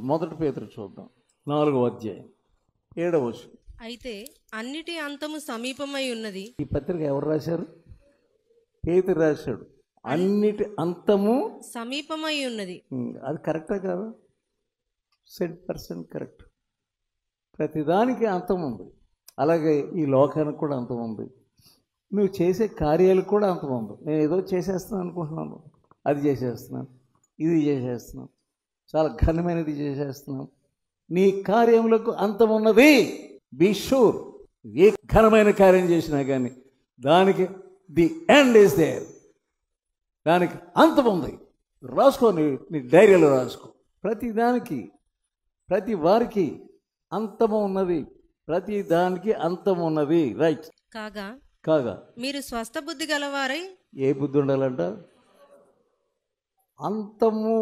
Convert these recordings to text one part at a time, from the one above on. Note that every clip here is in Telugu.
మొదటి పేతురు చూద్దాం, 4వ అధ్యాయం 7వ వచనం. అయితే అన్నిటి అంతము సమీపమై ఉన్నది. ఈ పత్రిక ఎవరు రాశారు? పేతురు రాశాడు. అన్నిటి అంతము సమీపమై ఉన్నది. అది కరెక్టా కాదా? 100% కరెక్ట్. ప్రతిదానికి అంతం ఉంది. అలాగే ఈ లోకానికి కూడా అంతం ఉంది. నువ్వు చేసే కార్యాలకు కూడా అంతం ఉంది. నేను ఏదో చేసేస్తున్నాను అనుకుంటున్నాను, అది చేసేస్తున్నాను, ఇది చేసేస్తున్నాను, చాలా ఘనమైనది చేసేస్తున్నాను. నీ కార్యములకు అంతం ఉన్నది. Be sure. ఏ ఘనమైన కార్యం చేసినా కానీ దానికి ది ఎండ్ ఈస్ దేర్. దానికి అంతం ఉంది. రాసుకో, నీ డైరీలో రాసుకో. ప్రతి దానికి, ప్రతి వారికి అంతము ఉన్నది. ప్రతి దానికి అంతం ఉన్నది. రైట్. కాగా మీరు స్వస్థ బుద్ధి గలవారై. ఏ బుద్ధి ఉండాలంట? అంతము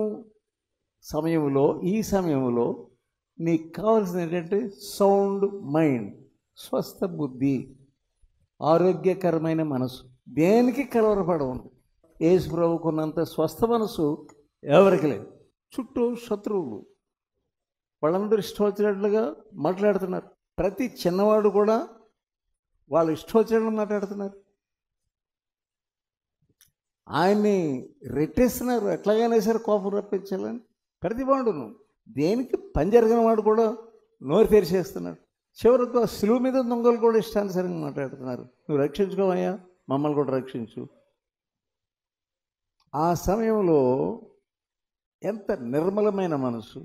సమయంలో, ఈ సమయంలో నీకు కావాల్సింది ఏంటంటే సౌండ్ మైండ్, స్వస్థ బుద్ధి, ఆరోగ్యకరమైన మనసు. దేనికి కలవరపడవు. యేసు ప్రభుకున్నంత స్వస్థ మనసు ఎవరికి లేదు. చుట్టూ శత్రువులు, వాళ్ళందరూ ఇష్టం వచ్చినట్లుగా మాట్లాడుతున్నారు. ప్రతి చిన్నవాడు కూడా వాళ్ళు ఇష్టం వచ్చినట్లు మాట్లాడుతున్నారు. ఆయన్ని రెట్టేస్తున్నారు. ఎట్లాగైనా సరే కోపం రప్పించాలని ప్రతి వాడును. దేనికి పని జరిగిన వాడు కూడా నోరు తెరిచేస్తున్నాడు. చివరకు ఆ సిలువ మీద దొంగలు కూడా ఇష్టానుసరంగా మాట్లాడుతున్నారు. నువ్వు రక్షించుకోవయ్యా, మమ్మల్ని కూడా రక్షించు. ఆ సమయంలో ఎంత నిర్మలమైన మనసు,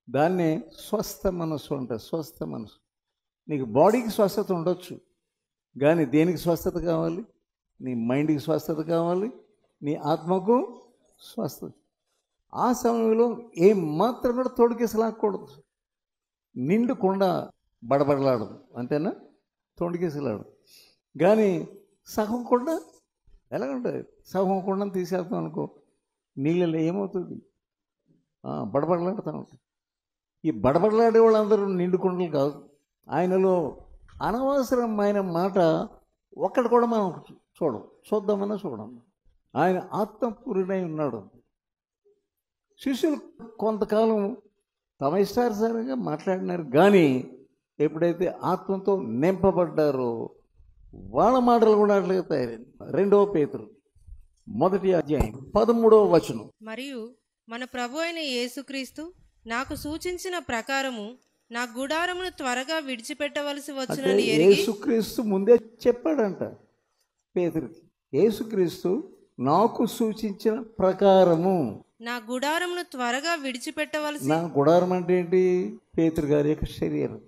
దాన్నే స్వస్థ మనసు అంటారు. స్వస్థ మనసు. నీకు బాడీకి స్వస్థత ఉండొచ్చు, కానీ దేనికి స్వస్థత కావాలి? నీ మైండ్కి స్వస్థత కావాలి, నీ ఆత్మకు స్వస్థత. ఆ సమయంలో ఏం మాత్రం కూడా తోడుకేసలాగకూడదు. నిండు కొండ బడబడలాడదు, అంతేనా? తోడుకేసలాడు. కానీ సగం కొండ ఎలా ఉంటుంది? సగం కొండను తీసేస్తాం అనుకో, నీళ్ళలో ఏమవుతుంది? బడబడలాడుతూ ఉంటుంది. ఈ బడబడలాడే వాళ్ళందరూ నిండు కొండలు కాదు. ఆయనలో అనవసరమైన మాట ఒక్కటి కూడా మనం చూద్దామన్నా చూడం. ఆయన ఆత్మపూర్ణై ఉన్నాడు. శిష్యులు కొంతకాలం తమ ఇష్టానుసారంగా మాట్లాడినారు, కానీ ఎప్పుడైతే ఆత్మతో నింపబడ్డారో వాళ్ళ మాటలు కూడా అట్లాగే తయారైంది. 2వ పేతురు 1వ అధ్యాయం 13వ వచనం. మరియు మన ప్రభు అయిన యేసుక్రీస్తు నాకు సూచించిన ప్రకారము నా గుడారమును త్వరగా విడిచిపెట్టవలసి వచ్చునని ఎరిగి. యేసుక్రీస్తు ముందే చెప్పాడంట పేతురుకి. యేసుక్రీస్తు నాకు సూచించిన ప్రకారము నా గుడారమును త్వరగా విడిచిపెట్టవలసి. నా గుడారం అంటే ఏంటి? పేతురు గారి యొక్క శరీరం.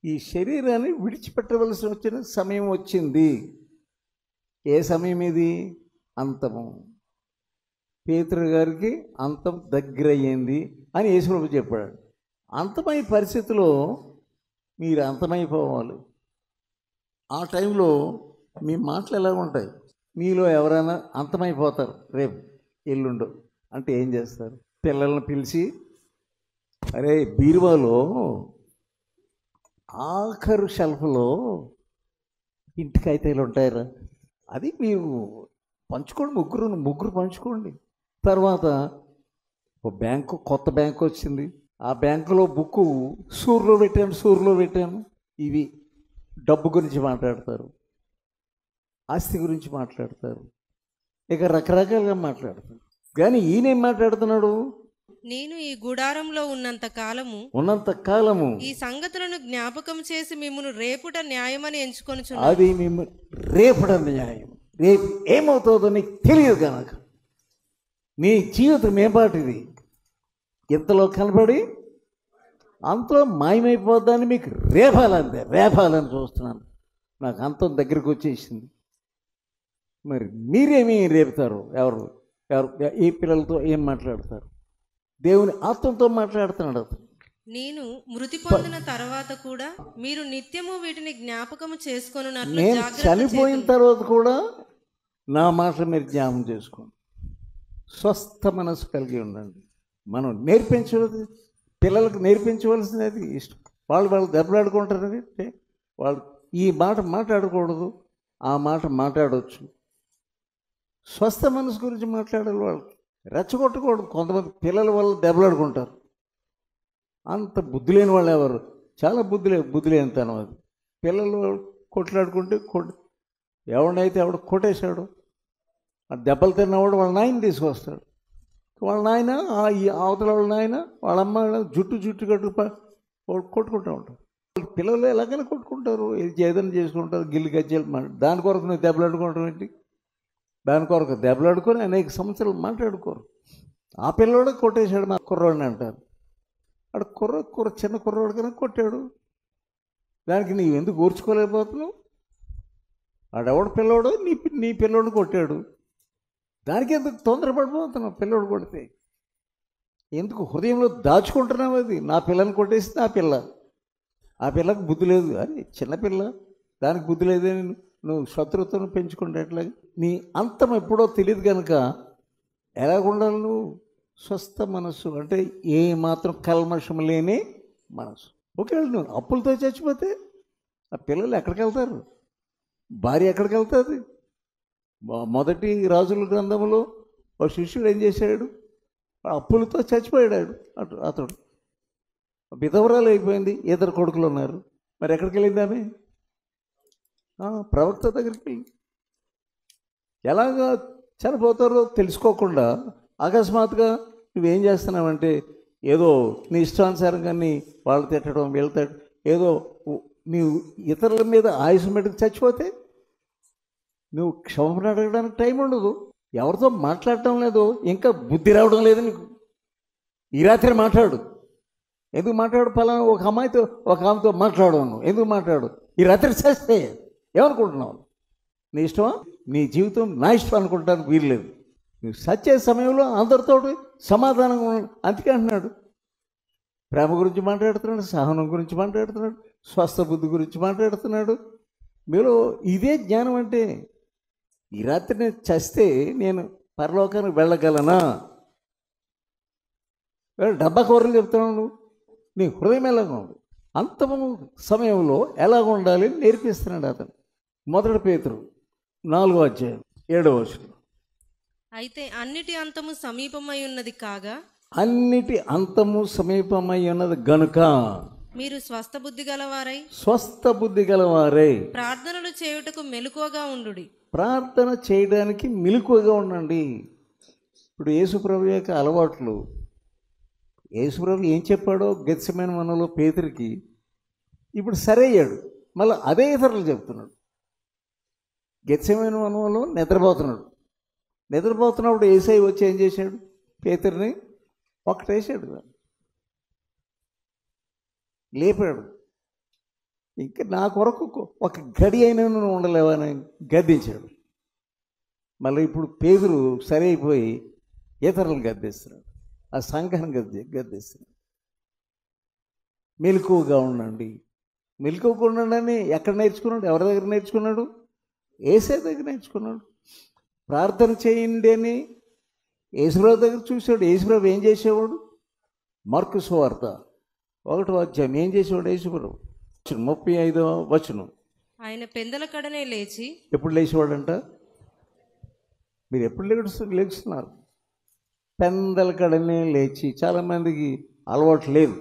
ఈ శరీరాన్ని విడిచిపెట్టవలసి వచ్చిన సమయం వచ్చింది. ఏ సమయం ఇది? అంతము. పేతురు గారికి అంతం దగ్గర అయ్యింది అని యేసుప్రభు చెప్పాడు. అంతమయ్యే పరిస్థితిలో మీరు అంతమైపోవాలి. ఆ టైంలో మీ మాటలు ఎలా ఉంటాయి? మీలో ఎవరైనా అంతమైపోతారు రేపు ఎల్లుండో అంటే ఏం చేస్తారు? పిల్లల్ని పిలిచి, అరే బీరువాలో ఆఖరు షెల్ఫ్లో ఇంటికైతేలు ఉంటాయరా, అది మీరు పంచుకోండి, ముగ్గురు పంచుకోండి. తర్వాత ఒక బ్యాంకు, కొత్త బ్యాంకు వచ్చింది, ఆ బ్యాంకులో బుక్కు సూర్లో పెట్టాను. ఇవి డబ్బు గురించి మాట్లాడతారు, ఆస్తి గురించి మాట్లాడతారు, ఇక రకరకాలుగా మాట్లాడతారు. కానీ ఈయనేం మాట్లాడుతున్నాడు? నేను ఈ గుడారంలో ఉన్నంత కాలము ఈ సంగతులను జ్ఞాపకం చేసి మిమ్మును రేపుట న్యాయమని ఎంచుకొనుచున్నాను. అది మేము రేపుట న్యాయం. రేపు ఏమవుతుందో నీకు తెలియదు కనుక నీ జీవితం ఏపాటిది ఇంతలో కనబడి అంతలో మాయమైపోద్దని మీకు రేపాలని చూస్తున్నాను. నాకు అంతం దగ్గరికి వచ్చేసింది. మరి మీరేమీ రేపుతారు? ఎవరు ఈ పిల్లలతో ఏం మాట్లాడతారు? దేవుని ఆత్మతో మాట్లాడుతున్నాడు. నేను మృతి పొందిన తర్వాత కూడా మీరు నిత్యము వీటిని జ్ఞాపకము చేసుకొనున్నట్లు. నేను చనిపోయిన తర్వాత కూడా నా మాటలు మీరు జ్ఞాపకం చేసుకోండి. స్వస్థ మనసు కలిగి ఉండండి. మనం పిల్లలకు నేర్పించవలసినది ఇష్టం. వాళ్ళు దెబ్బలాడుకుంటారు. వాళ్ళు ఈ మాట మాట్లాడకూడదు, ఆ మాట మాట్లాడవచ్చు. స్వస్థ మనసు గురించి మాట్లాడాలి వాళ్ళకి. రెచ్చగొట్టకూడదు. కొంతమంది పిల్లల వల్ల దెబ్బలాడుకుంటారు. అంత బుద్ధి లేని వాళ్ళు ఎవరు? చాలా బుద్ధి లేనితనం అది. పిల్లలు కొట్లాడుకుంటే ఎవడైతే ఎవడు కొట్టేశాడు, ఆ దెబ్బలు తిన్నవాడు వాళ్ళ నాయన తీసుకొస్తాడు. వాళ్ళ నాయన ఈ అవతల వాళ్ళ నాయన వాళ్ళ అమ్మ జుట్టు కొట్టుకుంటూ ఉంటారు. పిల్లలు ఎలాగైనా కొట్టుకుంటారు, ఏదైనా చేసుకుంటారు, గిల్లి గజ్జలు. దాని కొరకు నువ్వు దెబ్బలాడుకోవడం ఏంటి? దాని కొరకు దెబ్బలాడుకొని అనేక సంవత్సరాలు మాట్లాడుకోరు. ఆ పిల్లోడు కొట్టేశాడు మా కుర్రోడిని అంటారు. అక్కడ చిన్న కుర్రోడు కన్నా కొట్టాడు, దానికి నీవు ఎందుకు ఊర్చుకోలేకపోతున్నావు? ఆడెవడు పిల్లోడు నీ పిల్లోడు కొట్టాడు, దానికి ఎందుకు తొందరపడిపోతున్నావు? పిల్లోడు కొడితే ఎందుకు హృదయంలో దాచుకుంటున్నావు? అది నా పిల్లని కొట్టేసి ఆ పిల్లకి బుద్ధి లేదు. అది చిన్నపిల్ల, దానికి బుద్ధి లేదని నువ్వు శత్రుత్వం పెంచుకుంటే ఎట్లా? నీ అంతం ఎప్పుడో తెలియదు కనుక ఎలాగుండాలి నువ్వు? స్వస్థ మనస్సు అంటే ఏ మాత్రం కల్మషం లేని మనసు. ఒకవేళ నువ్వు అప్పులతో చచ్చిపోతే ఆ పిల్లలు ఎక్కడికి వెళ్తారు? భార్య ఎక్కడికి వెళ్తుంది? మొదటి రాజుల గ్రంథంలో ఒక శిష్యుడు ఏం చేశాడు? అప్పులతో చచ్చిపోయాడు. అతడు విధవరాలు అయిపోయింది, ఇద్దరు కొడుకులు ఉన్నారు. మరి ఎక్కడికి వెళ్ళింది ఆమె? ప్రవక్త దగ్గరికి వెళ్ళి. ఎలాగా చనిపోతారో తెలుసుకోకుండా అకస్మాత్తుగా నువ్వేం చేస్తున్నావంటే ఏదో నీ ఇష్టానుసారంగా వాళ్ళు తిట్టడం, వీళ్ళు తిట్టడం, ఏదో నీవు ఇతరుల మీద ఆయుషం పెట్టుకు చచ్చిపోతే నువ్వు క్షమాపణ అడగడానికి టైం ఉండదు. ఎవరితో మాట్లాడటం లేదు, ఇంకా బుద్ధి రావడం లేదు నీకు. ఈ రాత్రి మాట్లాడు. ఎందుకు మాట్లాడు? పలానా ఒక ఆమెతో మాట్లాడను. ఎందుకు మాట్లాడు? ఈ రాత్రి చేస్తే ఏమనుకుంటున్నావు? నీ ఇష్టమా? నీ జీవితం నా ఇష్టం అనుకుంటానికి వీల్లేదు. నువ్వు సచ్చే సమయంలో అందరితో సమాధానంగా ఉన్నాడు. అందుకే అంటున్నాడు, ప్రేమ గురించి మాట్లాడుతున్నాడు, సహనం గురించి మాట్లాడుతున్నాడు, స్వస్థ బుద్ధి గురించి మాట్లాడుతున్నాడు. మీలో ఇదే జ్ఞానం అంటే. ఈ రాత్రి నేను చస్తే నేను పరలోకానికి వెళ్ళగలనా? డబ్బా కూరలు చెప్తున్నాను. నీ హృదయం ఎలాగ ఉంది? అంతము సమయంలో ఎలాగ ఉండాలి నేర్పిస్తున్నాడు అతను. 1 పేతురు 4వ అధ్యాయం 7వ వచనం. అయితే అన్నిటి అంతము సమీపమై ఉన్నది కాగా, అన్నిటి అంతము సమీపమై ఉన్నది గనుక మీరు స్వస్థ బుద్ధి గలవారై ప్రార్థనలు చేయుటకు మెలకువగా ఉండుడి. ప్రార్థన చేయడానికి మెలకువగా ఉండండి. ఇప్పుడు యేసుప్రభు యొక్క అలవాట్లు, యేసుప్రభు ఏం చెప్పాడో గెత్సెమనే వనంలో పేతురికి ఇప్పుడు సరే అయ్యాడు. మళ్ళీ అదే ఇతరులు చెప్తున్నాడు. గెత్సెమనే వనంలో నిద్రపోతున్నప్పుడు యేసయ్య వచ్చి ఏం చేశాడు? పేతురిని ఒకటేసాడు, లేపాడు. ఇంకా నా కొరకు ఒక గడి అయినా నువ్వు ఉండలేవని గద్దించాడు. మళ్ళీ ఇప్పుడు పేతురు సరి అయిపోయి ఇతరులను గద్దిస్తున్నాడు, ఆ సంఘాన్ని గద్దిస్తున్నాడు. మెలకువగా ఉండండి. మెలకువగా ఉండండి ఎక్కడ నేర్చుకున్నాడు? ఎవరి దగ్గర నేర్చుకున్నాడు? యేసయ్య దగ్గర నేర్చుకున్నాడు. ప్రార్థన చేయండి అని యేసుప్రభు దగ్గర చూశాడు. యేసుప్రభు ఏం చేసేవాడు? మార్కు సువార్త 1వ అధ్యాయం ఏం చేసేవాడు? యేసుప్రభు 35వ వచనం, ఆయన పెందల కడనే లేచి. ఎప్పుడు లేచేవాడంట? మీరు ఎప్పుడు లేచుతున్నారు? పెందల కడనే లేచి. చాలామందికి అలవాటు లేదు.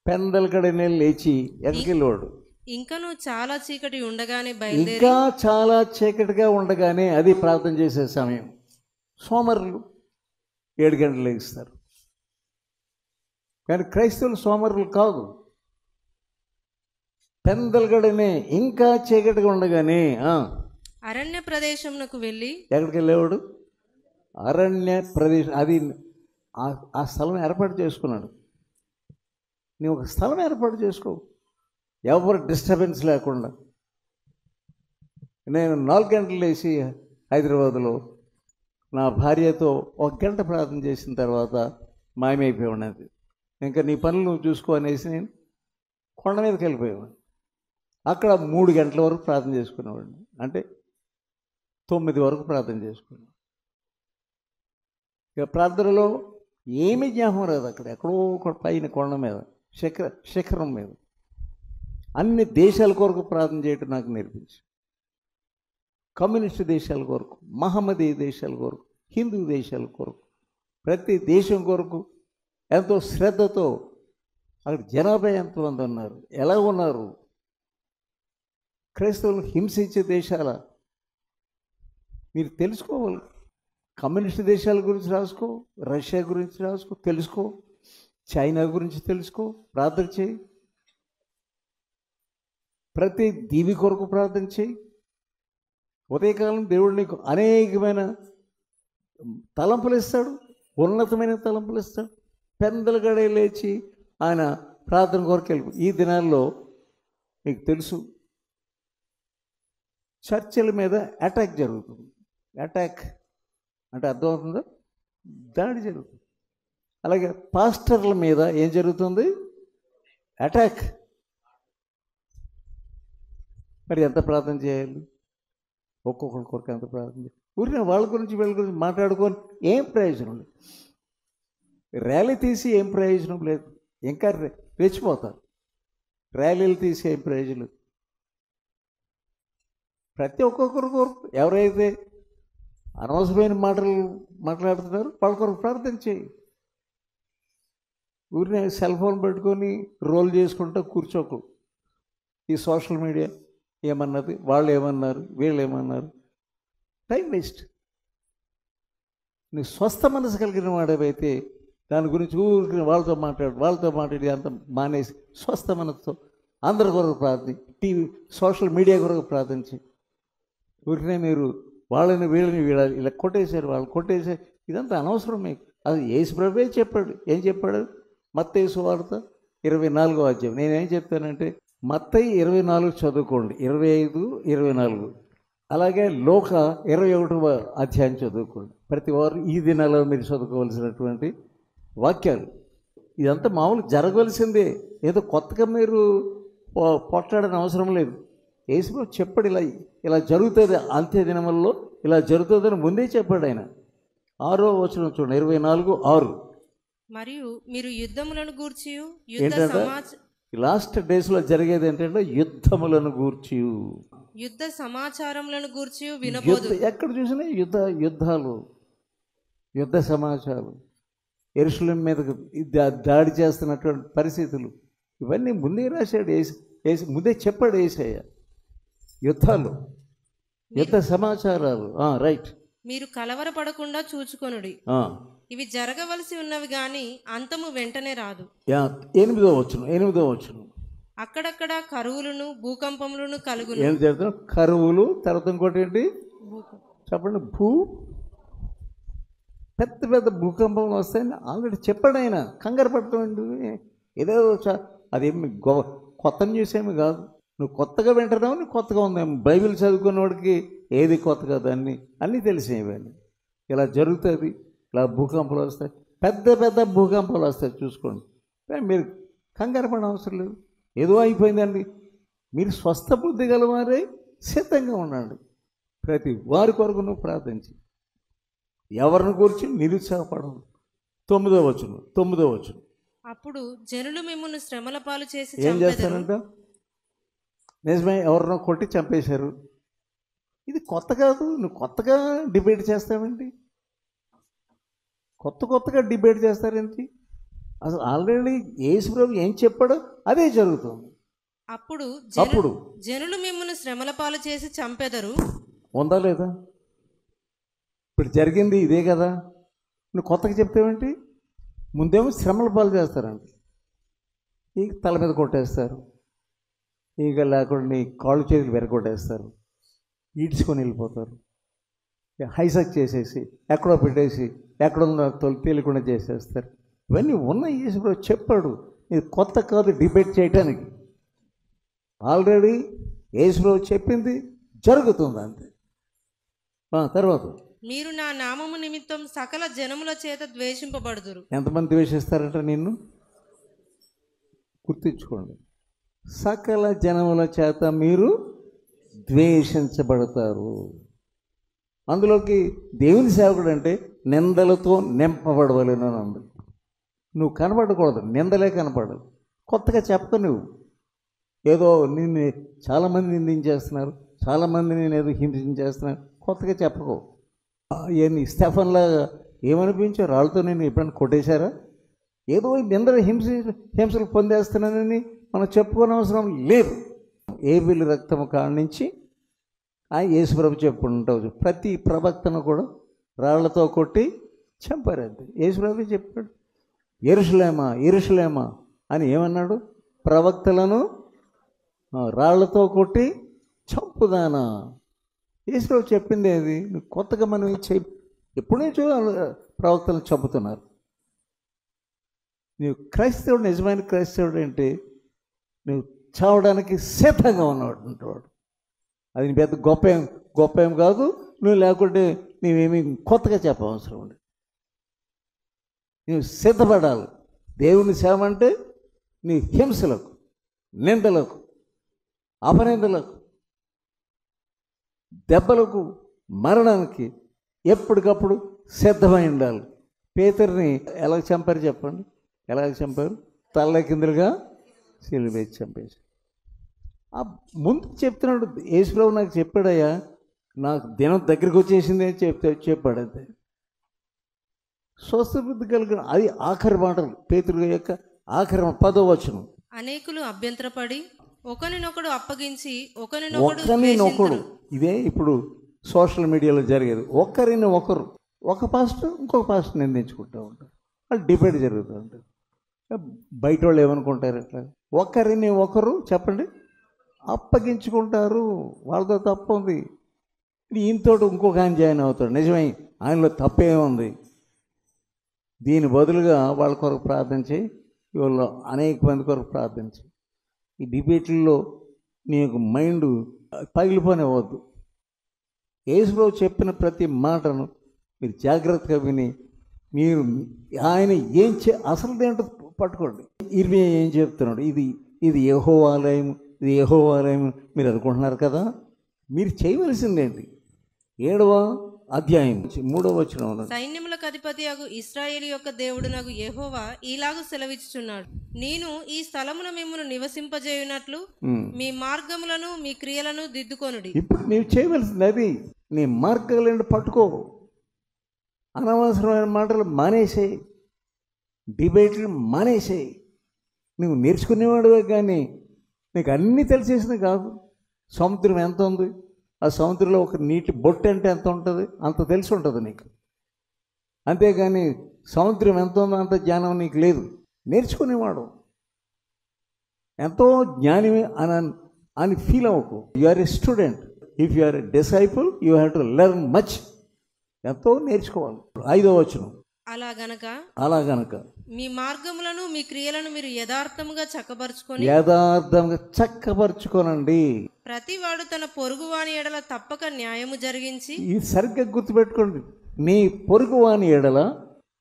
పెందల కడనే లేచి ఎక్కడికి వెళ్ళేవాడు? ఇంకా చాలా చీకటి ఉండగానే ఇంకా చాలా చీకటిగా ఉండగానే అది ప్రార్థన చేసే సమయం. సోమరులు 7 గంటలు లేస్తారు, కానీ క్రైస్తవులు సోమరులు కాదు. పెందలగడనే ఇంకా చీకటిగా ఉండగానే అరణ్య ప్రదేశంకు వెళ్ళి. ఎక్కడికి వెళ్ళేవాడు? అరణ్య ప్రదేశం. అది ఆ స్థలం ఏర్పాటు చేసుకున్నాడు. నువ్వు ఒక స్థలం ఏర్పాటు చేసుకో, ఎవరు డిస్టర్బెన్స్ లేకుండా. నేను 4 గంటలు లేచి హైదరాబాద్లో నా భార్యతో 1 గంట ప్రార్థన చేసిన తర్వాత మాయమైపోయి ఉన్నది. ఇంకా నీ పనులు నువ్వు చూసుకో అనేసి నేను కొండ మీదకి వెళ్ళిపోయేవాడిని. అక్కడ 3 గంటల వరకు ప్రార్థన చేసుకునేవాడిని. అంటే 9 వరకు ప్రార్థన చేసుకున్నాను. ఇక ప్రార్థనలో ఏమీ జ్ఞాపకం రాదు. అక్కడ ఎక్కడో ఒక పైన కొండ మీద శిఖరం మీద అన్ని దేశాల కొరకు ప్రార్థన చేయటం నాకు నేర్పించి, కమ్యూనిస్ట్ దేశాల కొరకు, మహమ్మదీ దేశాల కొరకు, హిందూ దేశాల కొరకు, ప్రతి దేశం కొరకు ఎంతో శ్రద్ధతో అక్కడ జనాభా ఎంతమంది ఉన్నారు, ఎలా ఉన్నారు, క్రైస్తవులు హింసించే దేశాల మీరు తెలుసుకోవాలి. కమ్యూనిస్ట్ దేశాల గురించి రాసుకో, రష్యా గురించి రాసుకో, తెలుసుకో, చైనా గురించి తెలుసుకో, ప్రార్థన చేయి. ప్రతి దీవి కొరకు ప్రార్థన చేయి. ఉదయకాలం దేవుడు నీకు అనేకమైన తలంపులు ఇస్తాడు, ఉన్నతమైన తలంపులు ఇస్తాడు. పెందల గడే లేచి ఆయన ప్రార్థన కొరకు వెళ్ళి ఈ దినాల్లో మీకు తెలుసు చర్చిల మీద అటాక్ జరుగుతుంది. అటాక్ అంటే అర్థమవుతుందా? దాడి జరుగుతుంది. అలాగే పాస్టర్ల మీద ఏం జరుగుతుంది? అటాక్. మరి ఎంత ప్రార్థన చేయాలి? ఒక్కొక్కరి కొరకు ఎంత ప్రార్థన చేయాలి? ఊరిని వాళ్ళ గురించి వీళ్ళ గురించి మాట్లాడుకొని ఏం ప్రయోజనం లేదు. ర్యాలీ తీసి ఏం ప్రయోజనం లేదు. ఇంకా రెచ్చిపోతారు. ర్యాలీలు తీసి ఏం ప్రయోజనం లేదు. ప్రతి ఒక్కొక్కరి కొరకు ఎవరైతే అనవసరమైన మాటలు మాట్లాడుతున్నారో వాళ్ళ కొరకు ప్రార్థన చేయి. ఊరిని సెల్ ఫోన్ పెట్టుకొని రోల్ చేసుకుంటూ కూర్చోకు. ఈ సోషల్ మీడియా ఏమన్నది, వాళ్ళు ఏమన్నారు, వీళ్ళు ఏమన్నారు, టైం వేస్ట్. నీ స్వస్థ మనసు కలిగిన వాడేవైతే దాని గురించి ఊరికి వాళ్ళతో మాట్లాడి అంత మానేసి స్వస్థ మనసుతో అందరి కొరకు ప్రార్థన, టీవీ సోషల్ మీడియా కొరకు ప్రార్థించి ఊరినే మీరు వాళ్ళని వీళ్ళని ఇలా కొట్టేశారు, వాళ్ళు కొట్టేశారు, ఇదంతా అనవసరం మీకు. అది యేసు ప్రభువే చెప్పాడు. ఏం చెప్పాడు? మత్తయి సువార్త 24వ అధ్యాయం. నేనేం చెప్తానంటే మత్తయి 24 చదువుకోండి, 25, 24. అలాగే లోక 21వ అధ్యాయం చదువుకోండి. ప్రతి వారు ఈ దినాల్లో మీరు చదువుకోవాల్సినటువంటి వాక్యాలు. ఇదంతా మామూలు జరగవలసిందే. ఏదో కొత్తగా మీరు పొట్లాడని అవసరం లేదు. యేసు చెప్పాడు, ఇలా జరుగుతుంది, అంత్య దినములలో ఇలా జరుగుతుందని ముందే చెప్పాడు ఆయన. 6వ వచనం చూడండి, 24:6. మరియు మీరు యుద్ధములను గూర్చి లాస్ట్ డేస్లో జరిగేది ఏంటంటే యుద్ధములను గూర్చి, యుద్ధ సమాచారములను గూర్చి వినబోదు. ఎక్కడ చూసినా యుద్ధాలు, యుద్ధ సమాచారం, యెరూషలేము మీదకు దాడి చేస్తున్నటువంటి పరిస్థితులు, ఇవన్నీ ముందే రాశాడు ముందే చెప్పాడు యేసయ్య. యుద్ధాలు, యుద్ధ సమాచారాలు. రైట్. మీరు కలవరపడకుండా చూచుకొనుడి, ఇవి జరగవలసి ఉన్నవి గాని అంతము వెంటనే రాదు. 8వ వచనం. అక్కడక్కడ కరువులను భూకంపములను కలుగును. ఏం జరుగుతుంది? కరువులు, తర్వాత ఇంకోటి ఏంటి చెప్పండి? పెద్ద పెద్ద భూకంపంలు వస్తాయని ఆల్రెడీ చెప్పాడు ఆయన. కంగారు పడతామండి, ఏదో అదేమి కొత్త న్యూస్ ఏమి కాదు. నువ్వు కొత్తగా వింటున్నావు, నువ్వు కొత్తగా ఉందేమో. బైబిల్ చదువుకున్నవాడికి ఏది కొత్త కాదు, అన్నీ తెలిసినవన్నీ. ఇలా జరుగుతుంది, ఇలా భూకంపాలు వస్తాయి, పెద్ద పెద్ద భూకంపాలు వస్తాయి. చూసుకోండి, మీరు కంగారు పడిన అవసరం లేదు. ఏదో అయిపోయిందండి. మీరు స్వస్థ బుద్ధి గలవారే సిద్ధంగా ఉండండి. ప్రతి వారి కొరకు నువ్వు ప్రార్థించి ఎవరిని గురించి నిరుత్సాహపడదు. 9వ వచనం. అప్పుడు జనులు మిమ్మును శ్రమల పాలు చేసి ఏం చేస్తారంట? నిజమే, ఎవరినో కొట్టి చంపేశారు. ఇది కొత్త కాదు. నువ్వు కొత్తగా డిబేట్ చేస్తావేంటి? కొత్తగా డిబేట్ చేస్తారేంటి? అసలు ఆల్రెడీ యేసు ప్రభు ఏం చెప్పాడో అదే జరుగుతుంది. అప్పుడు జనులు మిమ్మును శ్రమల పాలు చేసి చంపెదరు. ఉందా లేదా? ఇప్పుడు జరిగింది ఇదే కదా. నువ్వు కొత్తగా చెప్తావేంటి? ముందేమో శ్రమల పాలు చేస్తారండి. ఇక తల మీద కొట్టేస్తారు, ఇక లేకుండా నీ కాళ్ళు చేతులు వెరగొట్టేస్తారు, ఈడ్చుకొని వెళ్ళిపోతారు, హైజాక్ చేసేసి ఎక్కడో పెట్టేసి ఎక్కడుందో తెలియకుండా చేసేస్తారు. ఇవన్నీ ఉన్నాయి. యేసు చెప్పాడు. ఇది కొత్త కాదు డిబేట్ చేయటానికి. ఆల్రెడీ యేసు చెప్పింది జరుగుతుంది అంతే. తర్వాత మీరు నా నామము నిమిత్తం సకల జనముల చేత ద్వేషింపబడుదురు. ఎంతమంది ద్వేషిస్తారంట నిన్ను? గుర్తించుకోండి, సకల జనముల చేత మీరు ద్వేషించబడతారు. అందులోకి దేవుని సేవకుడు అంటే నిందలతో నింపబడవలేను అని ఉంది. నువ్వు కనపడకూడదు, నిందలే కనపడదు. కొత్తగా చెప్పక నువ్వు ఏదో నిన్ను చాలామంది నిందించేస్తున్నారు, చాలామంది నేను ఏదో హింసించేస్తున్నారు, కొత్తగా చెప్పకో. ఏంది స్టెఫన్లా ఏమనిపించారు? రాళ్ళతో నేను ఎప్పుడైనా కొట్టేశారా? ఏదో నిందర హింసలు పొందేస్తున్నానని మనం చెప్పుకోని అవసరం లేదు. ఏబేలు రక్తము కాడ నుంచి యేసుప్రభు చెప్పుకుంటావు, ప్రతి ప్రవక్తను కూడా రాళ్లతో కొట్టి చంపారు. అంతే యేసుప్రభు చెప్పాడు. యెరూషలేమా యెరూషలేమా అని ఏమన్నాడు? ప్రవక్తలను రాళ్లతో కొట్టి చంపుదానా. యేసుప్రభు చెప్పింది అది. కొత్తగా మనం ఎప్పటి నుంచో ప్రవక్తలను చంపుతున్నారు. నువ్వు క్రైస్తవుడు, నిజమైన క్రైస్తవుడు అంటే నువ్వు చావడానికి సిద్ధంగా ఉన్నవాడు అంటవాడు. అది పెద్ద గొప్ప ఏం కాదు. నువ్వు లేకుంటే నువ్వేమీ కొత్తగా చెప్పవసరం ఉంది. నువ్వు సిద్ధపడాలి. దేవుని సేవ అంటే నీ హింసలకు, నిందలకు, అపనిందలకు, దెబ్బలకు, మరణానికి ఎప్పటికప్పుడు సిద్ధమై ఉండాలి. పేతురుని ఎలా చంపారు చెప్పండి? ఎలాగ చంపారు? తల్ల కిందలుగా సిలువ వేసి చంపేసి. ముందు చెప్తున్నాడు యేసుప్రభు, నాకు చెప్పాడయ్యా, నాకు దినం దగ్గరికి వచ్చేసింది అని చెప్పాడు. అంతే స్వస్థ బుద్ధి కలిగిన అది ఆఖరి మాటలు, పేతురు యొక్క ఆఖరి 10వ వచనం. అనేకులు అభ్యంతరపడి ఒకరినొకడు అప్పగించి ఒకరినొకడు. ఇదే ఇప్పుడు సోషల్ మీడియాలో జరిగేది. ఒకరిని ఒకరు, ఒక పాస్టర్ ఇంకొక పాస్టర్ నిందించుకుంటూ ఉంటారు. వాళ్ళు డిబేట్ జరుగుతూ ఉంటుంది. బయట వాళ్ళు ఏమనుకుంటారు? ఇట్లా ఒకరిని ఒకరు చెప్పండి అప్పగించుకుంటారు. వాళ్ళతో తప్పు ఉంది. ఈయనతో ఇంకొక ఆయన జాయిన్ అవుతాడు. నిజమే, ఆయనలో తప్పేముంది? దీని బదులుగా వాళ్ళ కొరకు ప్రార్థించి, వీళ్ళు అనేక మంది కొరకు ప్రార్థించి, ఈ డిబేట్లలో నీకు మైండ్ పగిలిపోనివ్వద్దు. యేసుప్రభు చెప్పిన ప్రతి మాటను మీరు జాగ్రత్తగా విని, మీరు ఆయన ఏం అసలు ఏంటో పట్టుకోండి. ఇర్మియా ఏం చెప్తున్నాడు? ఇది యెహోవా ఆలయం, ఇది యెహోవా ఆలయం మీరు అనుకుంటున్నారు కదా. మీరు చేయవలసిందేంటి? 7వ అధ్యాయం 3వ వచనం. సైన్యములకు అధిపతియగు ఇశ్రాయేలు యొక్క దేవుడునగు యెహోవా ఈలాగు సెలవిచ్చుచున్నాడు, నేను ఈ స్థలమున మిమ్మును నివసింపజేయునట్లు మీ మార్గములను మీ క్రియలను దిద్దుకొనుడి. ఇప్పుడు నీవు చేయవలసింది అది. నీ మార్గాలను పట్టుకో. అనవసరమైన మాటలు మానేసేయి, డిబేట్లు మానేసేయి. నువ్వు నేర్చుకునేవాడువే, కానీ నీకు అన్నీ తెలిసేసింది కాదు. సముద్రం ఎంత ఉంది, ఆ సముద్రంలో ఒక నీటి బొట్టు అంటే ఎంత ఉంటుంది అంత తెలిసి ఉంటుంది నీకు. అంతేగాని సముద్రం ఎంత ఉందో అంత జ్ఞానం నీకు లేదు. నేర్చుకునేవాడు ఎంతో జ్ఞానమే అని ఫీల్ అవ్వకు. You are a student. If you are a disciple you have to learn much. ఎంతో నేర్చుకోవాలి. 5వ వచనం. అలా గనక మీ మార్గములను మీ క్రియలను మీరు యథార్థముగా చక్కపరుచుకోనండి. ప్రతివాడు తన పొరుగువాని ఎడల తప్పక న్యాయము జరిగించి. ఇది సరిగ్గా గుర్తుపెట్టుకోండి. నీ పొరుగువాని ఎడల,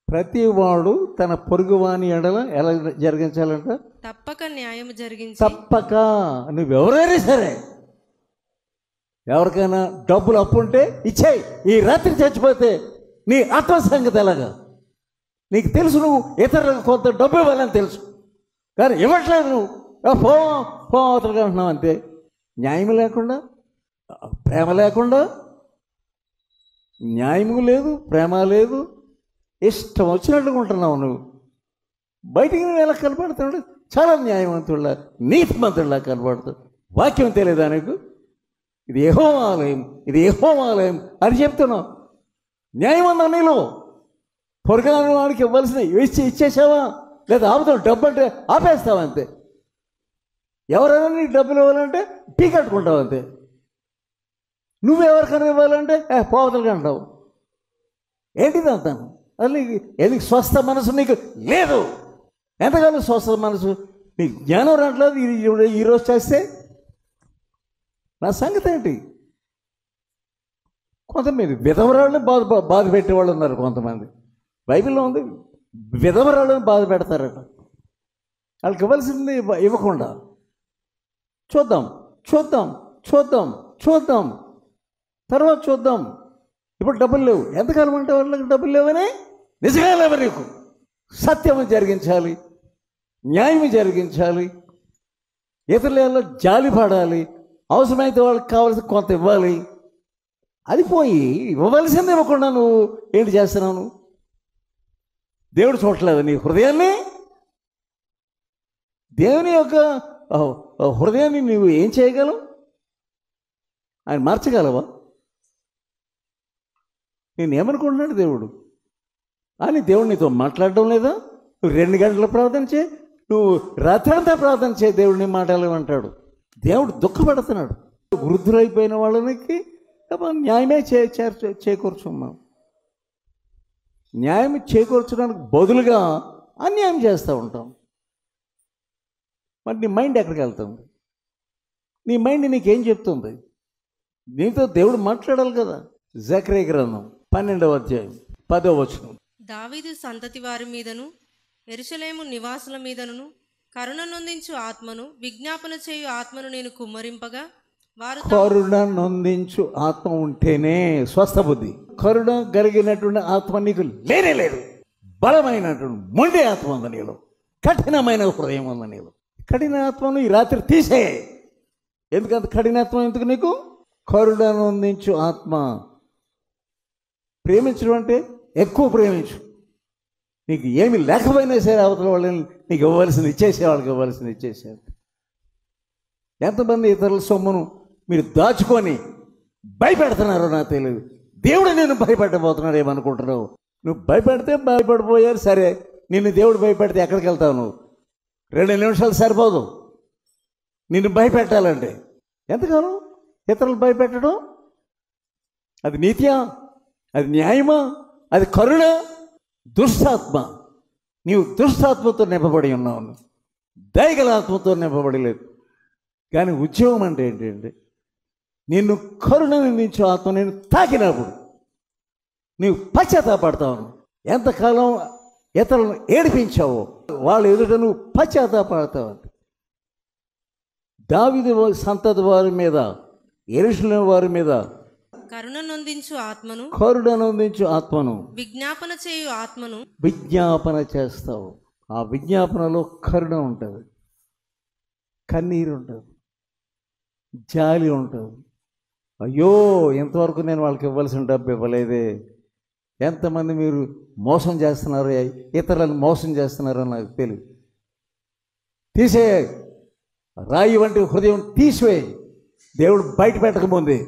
ప్రతివాడు తన పొరుగువాని ఎడల ఎలా జరిగించాలంట? తప్పక న్యాయము జరిగించి. తప్పక. నువ్వెవరైనా సరే, ఎవరికైనా డబ్బులు అప్పు ఉంటే ఇచ్చేయి. ఈ రాత్రి చచ్చిపోతే నీ ఆత్మ సంగతి ఎలాగా? నీకు తెలుసు, నువ్వు ఇతరులకు కొంత డబ్బు ఇవ్వాలని తెలుసు, కానీ ఇవ్వట్లేదు. నువ్వు పోవతలుగా అంటున్నావు అంతే. న్యాయం లేకుండా, ప్రేమ లేకుండా, న్యాయము లేదు, ప్రేమ లేదు, ఇష్టం వచ్చినట్టుగా ఉంటున్నావు. నువ్వు బయటికి నువ్వు ఎలా కనపడుతున్నాడు? చాలా న్యాయవంతుల్లా, నీతిమంతుల్లా కనపడుతుంది. వాక్యం తెలియదా నీకు? ఇది యెహోవా ఆలయం, ఇది యెహోవా ఆలయం అని చెప్తున్నావు. న్యాయం ఉందా నీలో? పొరగాని వాడికి ఇవ్వాల్సిన ఇచ్చేసావా? లేదా ఆపుతావు? డబ్బు అంటే ఆపేస్తావు అంతే. ఎవరైనా నీకు డబ్బులు ఇవ్వాలంటే పీకట్టుకుంటావు అంతే. నువ్వెవరికైనా ఇవ్వాలంటే పోవతలుగా అంటావు. ఏంటిది అంతాను? అది నీకు స్వస్థ మనసు నీకు లేదు. ఎంతకాలం స్వస్థ మనసు? నీకు జ్ఞానం రావట్లేదు. ఈరోజు చేస్తే నా సంగతి ఏంటి? కొంతమంది విధవరాళ్ళని బాధ పెట్టేవాళ్ళు ఉన్నారు. కొంతమంది బైబిల్లో ఉంది, విధవరాళ్ళని బాధ పెడతారట. వాళ్ళకి ఇవ్వాల్సింది ఇవ్వకుండా చూద్దాం చూద్దాం చూద్దాం చూద్దాం తర్వాత చూద్దాం. ఇప్పుడు డబ్బులు లేవు. ఎంతకాలం అంటే వాళ్ళకి డబ్బులు లేవని? నిజంగా లేవు. నీకు సత్యము జరిగించాలి, న్యాయము జరిగించాలి, ఇతరుల జాలి పడాలి, అవసరమైతే వాళ్ళకి కావాల్సి కొంత ఇవ్వాలి. అది పోయి ఇవ్వవలసింది ఇవ్వకుండా నువ్వు ఏంటి చేస్తున్నావు? దేవుడు చూడట్లేదు నీ హృదయాన్ని. దేవుని యొక్క హృదయాన్ని నువ్వు ఏం చేయగలవు? ఆయన మార్చగలవా? నేను ఏమనుకుంటున్నాడు దేవుడు అని దేవుడు నీతో మాట్లాడడం లేదా? నువ్వు 2 గంటలు ప్రార్థన చేయి, నువ్వు రాత్రంతా ప్రార్థన చేయి, దేవుడు నీ మాటలు అంటాడు. దేవుడు దుఃఖపడుతున్నాడు. వృద్ధులైపోయిన వాళ్ళకి న్యాయమే చేకూర్చున్నాం. న్యాయం చేకూర్చడానికి బదులుగా అన్యాయం చేస్తూ ఉంటాం. మరి నీ మైండ్ ఎక్కడికి వెళ్తుంది? నీ మైండ్ నీకేం చెప్తుంది? నీతో దేవుడు మాట్లాడాలి కదా. జకరియా గ్రంథం 12వ అధ్యాయం 10వ వచనం. దావీదు సంతతి వారి మీదను యెరూషలేము నివాసుల మీదను కరుణ నొందించు ఆత్మను, విజ్ఞాపన చేయు ఆత్మను నేను కుమ్మరింపగా వారు కరుణ నొందించు ఆత్మ ఉంటేనే స్వస్థ బుద్ధి. కరుణ కలిగినటువంటి ఆత్మ నీకు లేనే లేదు. బలమైనటువంటి మొండి ఆత్మ ఉంది నీలో, కఠినమైన హృదయం ఉంది నీలో. కఠిన ఆత్మను ఈ రాత్రి తీసే. ఎందుకంత కఠినత్వం ఎందుకు నీకు? కరుణ నొందించు ఆత్మ. ప్రేమించడం అంటే ఎక్కువ ప్రేమించు. నీకు ఏమి లేకపోయినా సరే అవతల వాళ్ళని నీకు ఇవ్వవలసింది ఇచ్చేసే, వాళ్ళకి ఇవ్వవలసింది ఇచ్చేసారు. ఎంతమంది ఇతరుల సొమ్మును మీరు దాచుకొని భయపెడుతున్నారో నాకు తెలియదు. దేవుడు నేను భయపెట్టబోతున్నాడు ఏమనుకుంటున్నావు? నువ్వు భయపెడితే భయపడిపోయారు సరే, నిన్ను దేవుడు భయపెడితే ఎక్కడికి వెళ్తావు నువ్వు? 2 నిమిషాలు సరిపోదు నిన్ను భయపెట్టాలంటే. ఎంతకాలం ఇతరులు భయపెట్టడం? అది నీతియా? అది న్యాయమా? అది కరుణ? దుష్టాత్మ. నీవు దుష్టాత్మతో నింపబడి ఉన్నావు, దయగల ఆత్మతో నింపబడలేదు. కానీ ఉద్యోగం అంటే ఏంటంటే నిన్ను కరుణ నిందించే ఆత్మ నేను తాకినప్పుడు నీవు పశ్చాత్తాపడతావు. ఎంతకాలం ఇతరులను ఏడిపించావో వాళ్ళ ఎదుట నువ్వు పశ్చాత్తాపడతావు. దావీదు సంతతి వారి మీద, యెరూషలేము వారి మీద కరుణ నొందించు ఆత్మను, కరుణ నొందించు ఆత్మను, విజ్ఞాపన చేయు ఆత్మను విజ్ఞాపన చేస్తావు. ఆ విజ్ఞాపనలో కరుణ ఉంటుంది, కన్నీరు ఉంటుంది, జాలి ఉంటుంది. అయ్యో ఎంతవరకు నేను వాళ్ళకి ఇవ్వాల్సిన డబ్బు ఇవ్వలేదే, ఎంతమంది మీరు మోసం చేస్తున్నారు, ఇతరులను మోసం చేస్తున్నారో నాకు తెలియదు. తీసే రాయి వంటి హృదయం తీసివేయి. దేవుడు బయట పెట్టకముందే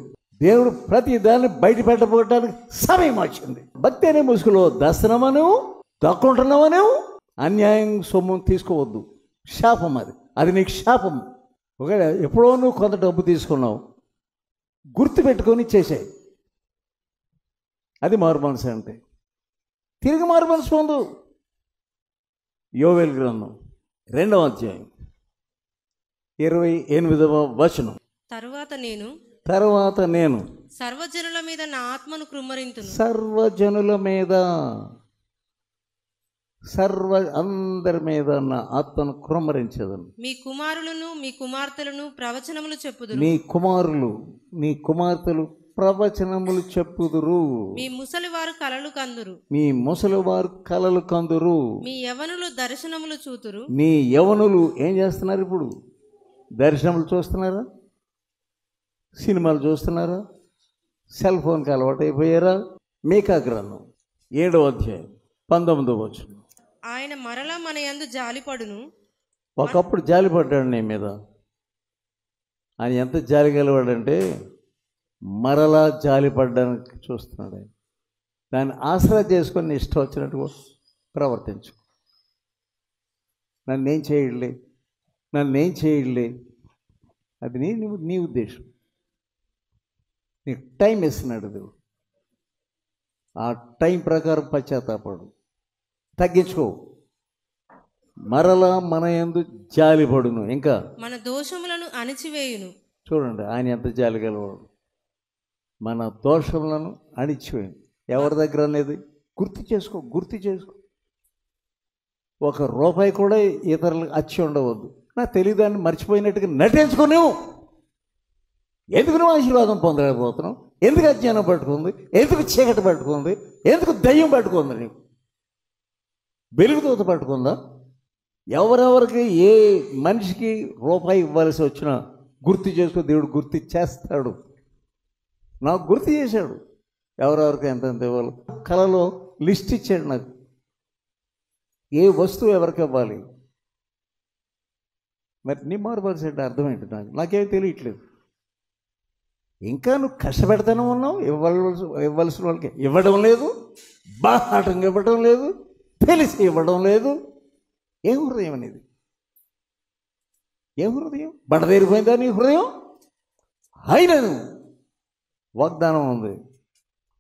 దేవుడు ప్రతి దాన్ని బయట పెట్టబోటానికి సమయం వచ్చింది. భక్తి అనే ముసుగులో దర్శనమనేవు, దక్కుంటున్నామనేవు, అన్యాయం సొమ్ము తీసుకోవద్దు. శాపం అది, అది నీకు శాపం. ఒకవేళ ఎప్పుడో నువ్వు కొంత డబ్బు తీసుకున్నావు, గుర్తు పెట్టుకొని చేసాయి. అది మారు మనసు అంటే. తిరిగి మారు మనసు పొందు. యోవేలు గ్రంథం 2వ అధ్యాయం 28వ వచనం. తరువాత నేను సర్వజనుల మీద నా ఆత్మను కృమ్మరింతును. సర్వజనుల మీద, అందరి మీద నా ఆత్మను కృమ్మరించదను. మీ కుమారులను మీ కుమార్తెలను ప్రవచనములు చెప్పుదురు. నీ కుమారులు నీ కుమార్తెలు ప్రవచనములు చెప్పుదురు. మీ ముసలివారు కలలు కందురు. మీ ముసలివారు కలలు కందురు. మీ యవనులు దర్శనములు చూతురు. నీ యవనులు ఏం చేస్తున్నారు? ఇప్పుడు దర్శనములు చూస్తున్నారా? సినిమాలు చూస్తున్నారా? సెల్ ఫోన్కి అలవాటు అయిపోయారా? మీకా గ్రంథం 7వ అధ్యాయం 19వ వచనం. ఆయన మరలా మన యందు జాలిపడును. ఒకప్పుడు జాలిపడ్డాడు నీ మీద. ఆయన ఎంత జాలి గలవాడంటే మరలా జాలిపడ్డానికి చూస్తున్నాడు. ఆయన దాన్ని ఆసరా చేసుకొని ఇష్టం వచ్చినట్టు ప్రవర్తించు. నన్నేం చేయలే, అది నీ ఉద్దేశం. నీకు టైం ఇస్తున్నాడు దేవుడు. ఆ టైం ప్రకారం పశ్చాత్తాపడు, తగ్గించుకో. మరలా మన యందు జాలిపడును, ఇంకా మన దోషములను అణిచివేయును. చూడండి ఆయన ఎంత జాలి గలవాడు. మన దోషములను అణిచివేయును. ఎవరి దగ్గర అనేది గుర్తు చేసుకో. 1 రూపాయి కూడా ఇతరులకు అచ్చి ఉండవద్దు. నాకు తెలియదాన్ని మర్చిపోయినట్టుగా నటించుకునేవు. ఎందుకు నువ్వు ఆశీర్వాదం పొందలేకపోతున్నావు? ఎందుకు అజ్ఞానం పట్టుకుంది? ఎందుకు చీకటి పట్టుకుంది? ఎందుకు దయ్యం పట్టుకుంది? నీకు వెలుగుతోత పట్టుకుందా? ఎవరెవరికి ఏ మనిషికి రూపాయి ఇవ్వాల్సి వచ్చినా గుర్తు చేసుకో. దేవుడు గుర్తు చేస్తాడు. నాకు గుర్తు చేశాడు ఎవరెవరికి ఎంతెంత ఇవ్వాలి. కళలో లిస్ట్ ఇచ్చాడు నాకు. ఏ వస్తువు ఎవరికి ఇవ్వాలి? మరి నీ మారుమనసు అంటే అర్థం ఏంటి? నాకేం తెలియట్లేదు. ఇంకా నువ్వు కష్టపెడతానే ఉన్నావు, ఇవ్వాల్సిన వాళ్ళకి ఇవ్వడం లేదు, బాహాటంగా ఇవ్వడం లేదు, తెలిసి ఇవ్వడం లేదు. ఏం హృదయం అనేది? ఏం హృదయం? బడదేరిపోయిందా నీ హృదయం? అయినను వాగ్దానం ఉంది,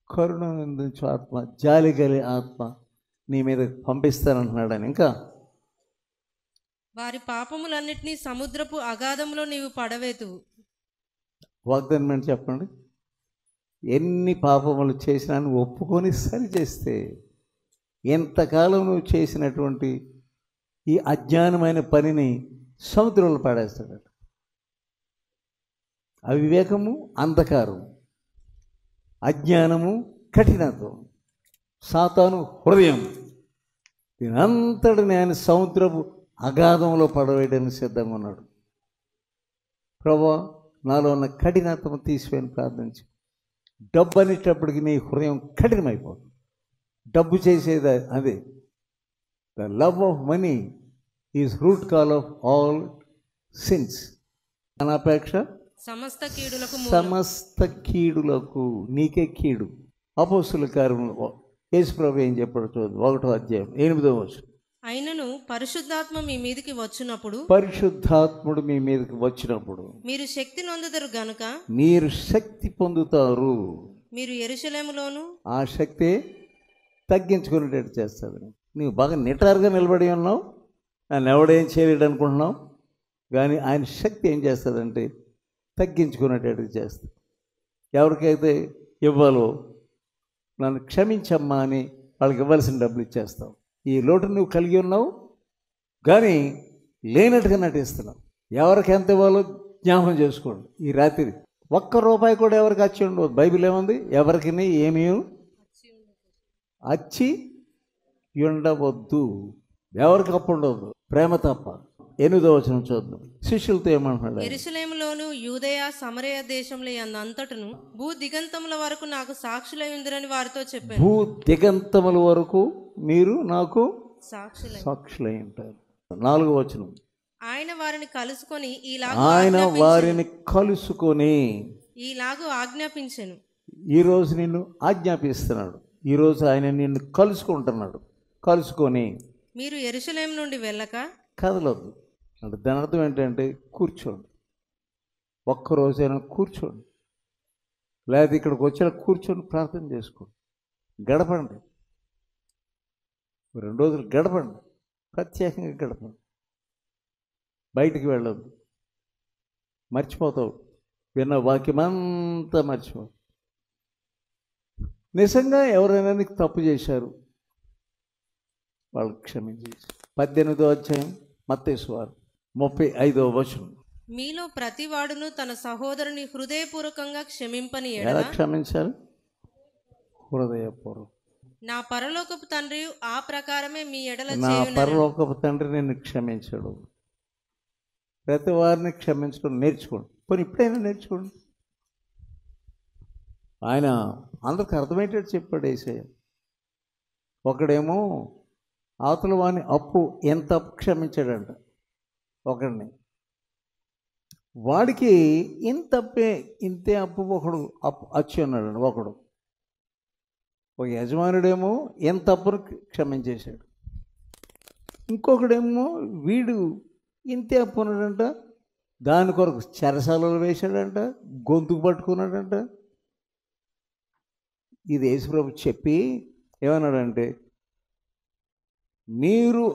కరుణ నిందించు ఆత్మ, జాలి గలి ఆత్మ నీ మీద పంపిస్తానంటున్నాడు అని. ఇంకా వారి పాపములన్నిటినీ సముద్రపు అగాధంలో నీవు పడవేతువు. వాగ్దానం ఏంటి చెప్పండి? ఎన్ని పాపములు చేసినా నువ్వు ఒప్పుకొని సరి చేస్తే, ఎంతకాలం నువ్వు చేసినటువంటి ఈ అజ్ఞానమైన పనిని సముద్రంలో పడేస్తాడట. అవివేకము, అంధకారం, అజ్ఞానము, కఠినత్వం, సాతాను హృదయం, దీనంతటిని ఆయన సముద్రపు అగాధంలో పడవేయడానికి సిద్ధంగా ఉన్నాడు. ప్రభువా, నాలో ఉన్న కఠినత్వం తీసివేయని ప్రార్థించి. డబ్బు అనేటప్పటికి నీ హృదయం కఠినమైపోతుంది. డబ్బు చేసేది అదే. The love of money is root cause of all sins. అనాపేక్ష సమస్త కీడులకు, నీకే కీడు. అపోస్తుల కార్యములు యేసుప్రభు ఏం చెప్పాడు చూద్దాం. 1వ అధ్యాయం 8వ వచనం. అయినను పరిశుద్ధాత్మ మీ మీదికి వచ్చినప్పుడు, పరిశుద్ధాత్ముడు మీ మీదకి వచ్చినప్పుడు మీరు శక్తి నొందుతారు గనుక, మీరు శక్తి పొందుతారు. మీరు యెరూషలేములోను, ఆ శక్తి తగ్గించుకునేటట్టు చేస్తుంది. నీవు బాగా నిటారుగా నిలబడి ఉన్నావు, నన్ను ఎవడేం చేయలేడు అనుకుంటున్నావు, కానీ ఆయన శక్తి ఏం చేస్తుందంటే తగ్గించుకునేటట్టు చేస్తుంది. ఎవరికైతే ఇవ్వాలో నన్ను క్షమించమ్మా అని వాళ్ళకి ఇవ్వాల్సిన డబ్బులు ఇచ్చేస్తావు. ఈ లోటు నువ్వు కలిగి ఉన్నావు, కానీ లేనట్టుగా నటిస్తున్నావు. ఎవరికి ఎంత ఇవ్వాలో జ్ఞాపకం చేసుకోండి. ఈ రాత్రి ₹1 కూడా ఎవరికి వచ్చి ఉండవద్దు. బైబిల్ ఏముంది? ఎవరికి ఏమీ అచ్చి ఉండవద్దు, ఎవరికి అప్పు ఉండవద్దు, ప్రేమ తప్ప. 8వ వచనం చూద్దాం. శిష్యులతో ఏమంటున్నాడు? యెరూషలేములోను యూదయ సమరయ దేశంలో అంతటను భూ దిగంతముల వరకు నాకు సాక్షులై ఉందిరని వారితో చెప్పాను. భూ దిగంతముల వరకు మీరు నాకు సాక్షులై ఉంటారు. 4వ వచనం. ఆయన వారిని కలుసుకొని ఈలాగు ఆజ్ఞాపించెను. ఈరోజు నిన్ను ఆజ్ఞాపిస్తున్నాడు. ఈరోజు ఆయన నిన్ను కలుసుకుంటున్నాడు. కలుసుకొని మీరు యెరూషలేము నుండి వెళ్ళక కదలొద్దు అంటే దాని అర్థం ఏంటంటే కూర్చోండి. ఒక్కరోజైనా కూర్చోండి, లేదా ఇక్కడికి వచ్చిన కూర్చొని ప్రార్థన చేసుకోండి, గడపండి. 2 రోజులు గడపండి, ప్రత్యేకంగా గడపండి. బయటికి వెళ్ళొద్దు, మర్చిపోతావు. విన్న వాక్యమంతా మర్చిపో. నిజంగా ఎవరైనా నీకు తప్పు చేశారు, వాళ్ళకి క్షమించి. 18వ అధ్యాయం మత్తయి సువార్త 35వ వచనం. మీలో ప్రతి వాడును తన సహోదరుని హృదయపూర్వకంగా క్షమింపని ఎలా క్షమించాలి? హృదయపూర్వకం. నా పరలోకపు తండ్రి ఆ ప్రకారమే మీ ఎడల నా పరలోకపు తండ్రి నిన్ను క్షమించాడు. ప్రతి వారిని క్షమించడం నేర్చుకోండి. పోనీ ఇప్పుడైనా నేర్చుకోండి. ఆయన అందరికి అర్థమయ్యేటట్టు చెప్పాడు యేసయ్య. ఒకడేమో అవతల వాని అప్పు ఎంత అప్పు క్షమించాడంట ఒకడిని. వాడికి ఇంతే అప్పు ఒకడు వచ్చి ఉన్నాడు. ఒకడు ఒక యజమానుడేమో ఎంత అప్పును క్షమించేశాడు. ఇంకొకడేమో వీడు ఇంతే అప్పు ఉన్నాడంట, దాని కొరకు చెరసాలలో వేశాడంట, గొంతుకు పట్టుకున్నాడంట. ఇది యేసుప్రభు చెప్పి ఏమన్నాడంటే, మీరు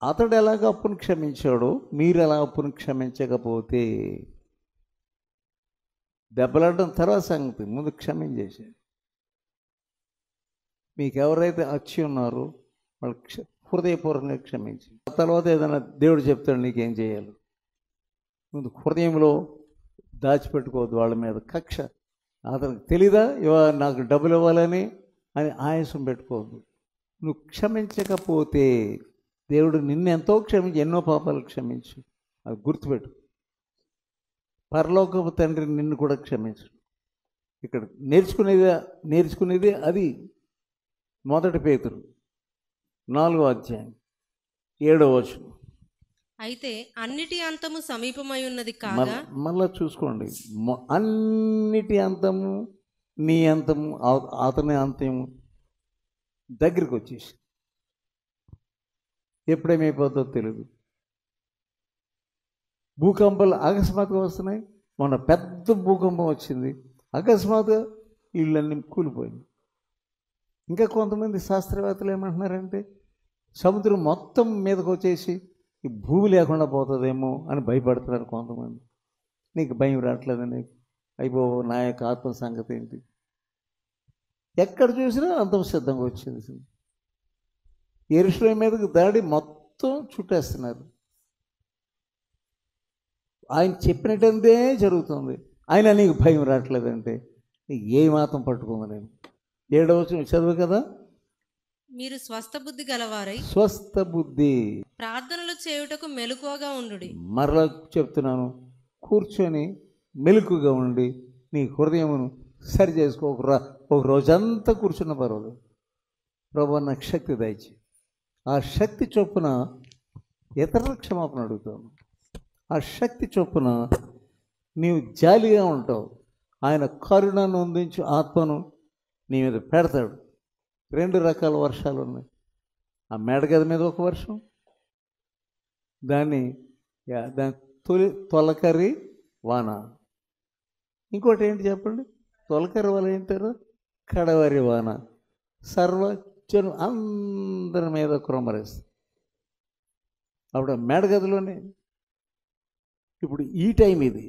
అతడు ఎలాగ అప్పును క్షమించాడో మీరు ఎలా అప్పును క్షమించకపోతే, దెబ్బలాడడం తర్వాత సంగతి, ముందు క్షమించేసాడు. మీకు ఎవరైతే వచ్చి ఉన్నారో వాళ్ళకి హృదయపూర్వకంగా క్షమించి, తర్వాత ఏదైనా దేవుడు చెప్తాడు నీకేం చేయాలి. ముందు హృదయంలో దాచిపెట్టుకోవద్దు వాళ్ళ మీద కక్ష. అతనికి తెలీదా నాకు డబ్బులు ఇవ్వాలని అని ఆయాసం పెట్టుకోవద్దు. నువ్వు క్షమించకపోతే దేవుడు నిన్నెంతో క్షమించి, ఎన్నో పాపాలు క్షమించు. అది గుర్తుపెట్టు. పరలోకపు తండ్రి నిన్ను కూడా క్షమించు. ఇక్కడ నేర్చుకునేది అది. 1 పేతురు 4వ అధ్యాయం 7వ వచనం. అయితే అన్నిటి అంతము సమీపమై ఉన్నది కాగా. మళ్ళా చూసుకోండి, అన్నిటి అంతము, నీ అంతము, అతని అంతము దగ్గరికి వచ్చేసి ఎప్పుడేమైపోతుందో తెలియదు. భూకంపాలు అకస్మాత్తుగా వస్తున్నాయి. మొన్న పెద్ద భూకంపం వచ్చింది, అకస్మాత్తుగా ఇళ్ళన్నీ కూలిపోయింది. ఇంకా కొంతమంది శాస్త్రవేత్తలు ఏమంటున్నారంటే సముద్రం మొత్తం మీదకి వచ్చేసి ఈ భూమి లేకుండా పోతుందేమో అని భయపడుతున్నారు కొంతమంది. నీకు భయం రావట్లేదు, నీకు అయిపో నా యొక్క ఆత్మ సంగతి ఏంటి? ఎక్కడ చూసినా అంతం సిద్ధంగా వచ్చింది. యెరూషలేము మీదకి దాడి మొత్తం చుట్టేస్తున్నారు. ఆయన చెప్పినట్టే జరుగుతుంది. ఆయన నీకు భయం రావట్లేదంటే నీకు ఏ మాత్రం పట్టుకుంది. నేను 7వ వచనం చదువు కదా. మీరు స్వస్థ బుద్ధి గలవారై, స్వస్థ బుద్ధి, ప్రార్థనలు చేయుటకు మెలకువగా ఉండుడి. మరలా చెప్తున్నాను, కూర్చొని మెలకుగా ఉండి నీ హృదయమును సరి చేసుకో. ఒక రోజంతా కూర్చున్న పర్వాలేదు. ప్రభు నాకు శక్తి దయచి, ఆ శక్తి చొప్పున ఇతరుల క్షమాపణ అడుగుతాను. ఆ శక్తి చొప్పున నీవు జాలిగా ఉంటావు. ఆయన కరుణను అందించు ఆత్మను నీ మీద పెడతాడు. 2 రకాల వర్షాలు ఉన్నాయి. ఆ మేడగది మీద ఒక వర్షం, దాని తొలకరి వాన. ఇంకోటి ఏంటి చెప్పండి? తొలకరి వాన ఏంటారు? కడవరి వాన. సర్వజను అందరి మీద కురమరేస్తుంది. అప్పుడు మేడగదిలోనే ఇప్పుడు ఈ టైం ఇది,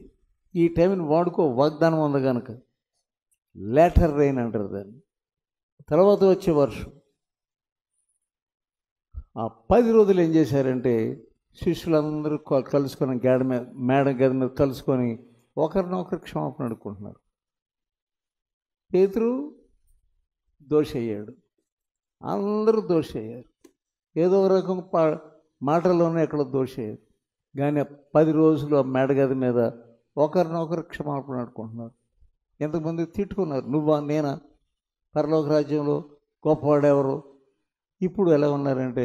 ఈ టైంని వాడుకో. వాగ్దానం ఉంది కనుక లేటర్ రెయిన్ అంటారు దాన్ని. తర్వాత వచ్చే వర్షం. ఆ 10 రోజులు ఏం చేశారంటే శిష్యులందరూ కలుసుకొని మేడ గది మీద కలుసుకొని ఒకరినొకరు క్షమాపణ అడుక్కుంటున్నారు. పేతురు దోషి అయ్యాడు, అందరూ దోషి అయ్యారు. ఏదో ఒక రకం మాటల్లోనే ఎక్కడో దోషి అయ్యారు. కానీ 10 రోజులు ఆ మేడగది మీద ఒకరినొకరు క్షమాపణ అడుక్కుంటున్నారు. ఎంతమంది తిట్టుకున్నారు, నువ్వా నేనా, పరలోక రాజ్యంలో గొప్పవాడెవరు? ఇప్పుడు ఎలా ఉన్నారంటే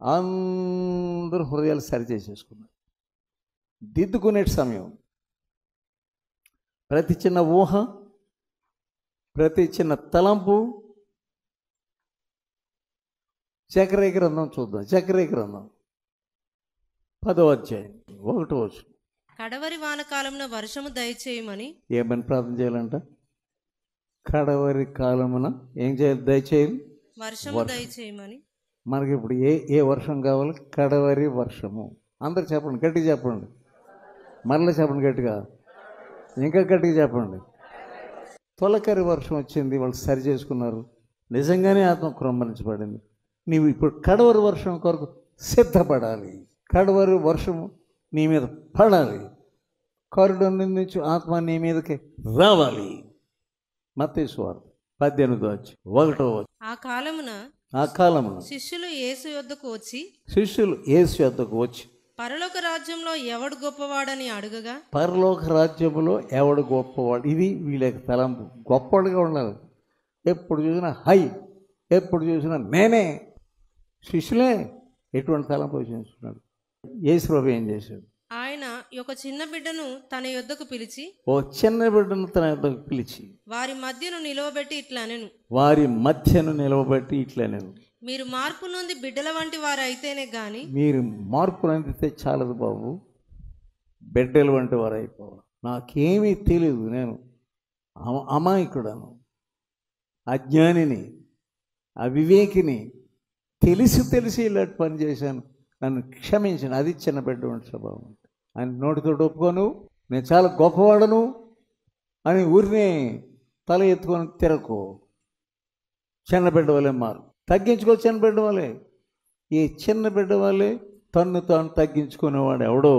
అందరూ హృదయాలు సరిచేసేసుకున్నారు. దిద్దుకునే సమయం. ప్రతి చిన్న ఊహ, ప్రతి చిన్న తలంపు. జకర్యా గ్రంథం చూద్దాం. జకర్యా గ్రంథం 10వ అధ్యాయం 1వ వచనం. కడవరి వానకాలమున వర్షము దయచేయమని. ఏమని ప్రార్థన చేయాలంట? కడవరి కాలమున ఏం చేయాలి? దయచేయాలి, వర్షము దయచేయమని. మనకి ఇప్పుడు ఏ వర్షం కావాలి? కడవరి వర్షము. అందరు చెప్పండి, గట్టిగా చెప్పండి. మరలా చెప్పండి గట్టిగా, ఇంకా గట్టిగా చెప్పండి. తొలకరి వర్షం వచ్చింది, వాళ్ళు సరి చేసుకున్నారు. నిజంగానే ఆత్మ క్రమరించబడింది. నీవు ఇప్పుడు కడవరి వర్షం కొరకు సిద్ధపడాలి. కడవరి వర్షము నీ మీద పడాలి. కరుణ నుంచి ఆత్మ నీ మీదకి రావాలి. మత్తయి సువార్త 18వ అధ్యాయం 1వ వచనం. ఆ కాలమున శిష్యులు యేసు యొద్దకు వచ్చి పరలోక రాజ్యంలో ఎవడు గొప్పవాడని అడుగగా. పరలోక రాజ్యంలో ఎవడు గొప్పవాడు? ఇది వీళ్ళకి తలంపు. గొప్పవాడుగా ఉండాలి. ఎప్పుడు చూసినా హై, ఎప్పుడు చూసినా నేనే. శిష్యులే ఎటువంటి తలంపు చేస్తున్నాడు. యేసు ప్రభు ఏం చేశాడు? ఆయన ఒక చిన్న బిడ్డను తన యొద్దకు పిలిచి, వారి మధ్యను నిలవబెట్టి ఇట్లనెను, మీరు మార్పు నొంది బిడ్డల వంటి వారు అయితేనే గాని. మీరు మార్పు నొందితే చాలదు బాబు, బిడ్డల వంటి వారు అయిపోవాలి. నాకేమీ తెలియదు, నేను అమాయకుడను, అజ్ఞానిని, అవివేకిని, తెలిసి ఇలాంటి పని చేశాను, నన్ను క్షమించను. అది చిన్న బిడ్డ వంటి స్వభావం. ఆయన నోటితో ఒప్పుకోను, నేను చాలా గొప్పవాడను అని ఊరినే తల ఎత్తుకొని తిరగకు. చిన్న బిడ్డ వల్లే మారు, తగ్గించుకో. చిన్న బిడ్డ వల్లే, ఈ చిన్న బిడ్డ వల్లే తన్ను తాను తగ్గించుకునేవాడు ఎవడో.